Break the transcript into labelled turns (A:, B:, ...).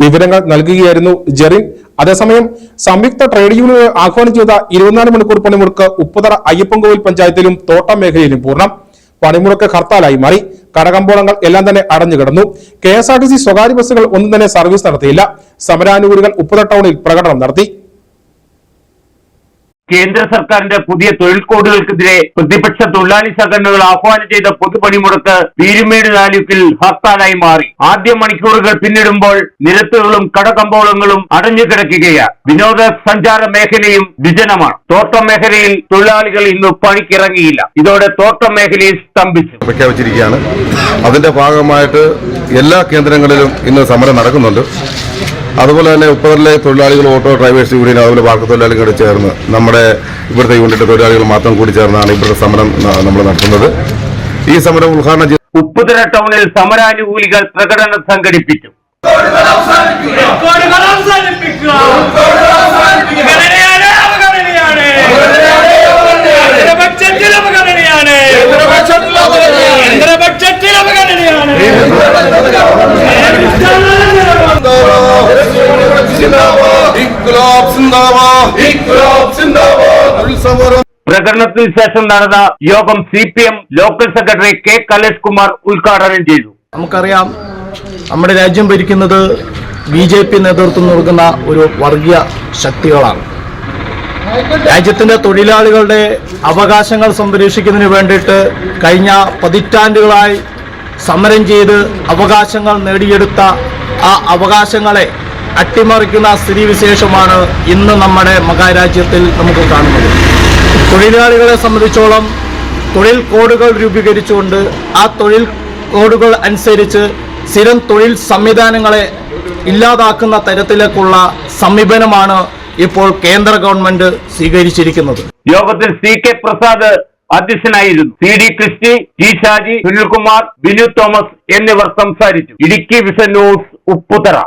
A: വിവരങ്ങൾ നൽകുകയായിരുന്നു ജെറിൻ. അതേസമയം സംയുക്ത ട്രേഡ് യൂണിയനുകൾ ആഹ്വാനം ചെയ്ത 24 മണിക്കൂർ പണിമുടക്ക് ഉപ്പുതറ അയ്യപ്പൻകോവിൽ പഞ്ചായത്തിലും തോട്ടം മേഖലയിലും പൂർണ്ണം. പണിമുടക്ക് ഹർത്താലായി മാറി. കടകമ്പോളങ്ങൾ എല്ലാം തന്നെ അടഞ്ഞുകിടന്നു. KSRTC സ്വകാര്യ ബസ്സുകൾ ഒന്നും തന്നെ സർവീസ് നടത്തിയില്ല. സമരാനുകൂലികൾ ഉപ്പുതറ ടൗണിൽ പ്രകടനം നടത്തി.
B: കേന്ദ്ര സർക്കാരിന്റെ പുതിയ തൊഴിൽ കോഡുകൾക്കെതിരെ പ്രതിപക്ഷ തൊഴിലാളി സംഘടനകൾ ആഹ്വാനം ചെയ്ത പൊതുപണിമുടക്ക് പീരുമേട് താലൂക്കിൽ ഹർത്താലായി മാറി. ആദ്യ മണിക്കൂറുകൾ പിന്നിടുമ്പോൾ നിരത്തുകളും കടകമ്പോളങ്ങളും അടഞ്ഞുകിടക്കുകയാണ്. വിനോദ സഞ്ചാര മേഖലയും വിജനമാണ്. തോട്ടം മേഖലയിൽ തൊഴിലാളികൾ ഇന്ന് പണിക്കിറങ്ങിയില്ല. ഇതോടെ തോട്ടം മേഖലയിൽ സ്തംഭിച്ചു.
C: പ്രഖ്യാപിച്ചിരിക്കുകയാണ്. അതിന്റെ ഭാഗമായിട്ട് എല്ലാ കേന്ദ്രങ്ങളിലും ഇന്ന് സമരം നടക്കുന്നുണ്ട്. അതുപോലെ തന്നെ ഉപ്പുതറയിലെ തൊഴിലാളികൾ, ഓട്ടോ ഡ്രൈവേഴ്സ് യൂണിയൻ, അതുപോലെ വാർക്ക തൊഴിലാളികൾ ചേർന്ന് നമ്മുടെ ഇവിടുത്തെ യൂണിറ്റ് തൊഴിലാളികൾ മാത്രം കൂടി ചേർന്നാണ് ഇവിടുത്തെ സമരം നമ്മൾ നടത്തുന്നത്. ഈ സമരം ഉദ്ഘാടനം ചെയ്ത്
B: ഉപ്പുതറ ടൗണിൽ സമരാനുകൂലികൾ പ്രകടനം സംഘടിപ്പിച്ചു. പ്രകടനത്തിന് ശേഷം നടന്ന യോഗം CPM local secretary K. Kalesh Kumar ഉദ്ഘാടനം ചെയ്തു.
D: നമുക്കറിയാം, നമ്മുടെ രാജ്യം ഭരിക്കുന്നത് BJP നേതൃത്വം നൽകുന്ന ഒരു വർഗീയ ശക്തികളാണ്. രാജ്യത്തിന്റെ തൊഴിലാളികളുടെ അവകാശങ്ങൾ സംരക്ഷിക്കുന്നതിന് വേണ്ടിയിട്ട് കഴിഞ്ഞ പതിറ്റാണ്ടുകളായി സമരം ചെയ്ത് അവകാശങ്ങൾ നേടിയെടുത്ത ആ അവകാശങ്ങളെ അട്ടിമറിക്കുന്ന സ്ഥിതിവിശേഷമാണ് ഇന്ന് നമ്മുടെ മഹാരാജ്യത്തിൽ നമുക്ക് കാണുന്നത്. തൊഴിലാളികളെ സംബന്ധിച്ചോളം തൊഴിൽ കോഡുകൾ രൂപീകരിച്ചുകൊണ്ട് ആ തൊഴിൽ കോഡുകൾ അനുസരിച്ച് സ്ഥിരം തൊഴിൽ സംവിധാനങ്ങളെ ഇല്ലാതാക്കുന്ന തരത്തിലേക്കുള്ള സമീപനമാണ് ഇപ്പോൾ കേന്ദ്ര ഗവൺമെന്റ് സ്വീകരിച്ചിരിക്കുന്നത്.
B: യോഗത്തിൽ CK പ്രസാദ് അധ്യക്ഷനായിരുന്നു. CD ക്രിസ്റ്റി, G ഷാജി, സുനിൽകുമാർ, ബിനു തോമസ് എന്നിവർ സംസാരിച്ചു. Idukki vision news, Upputhara.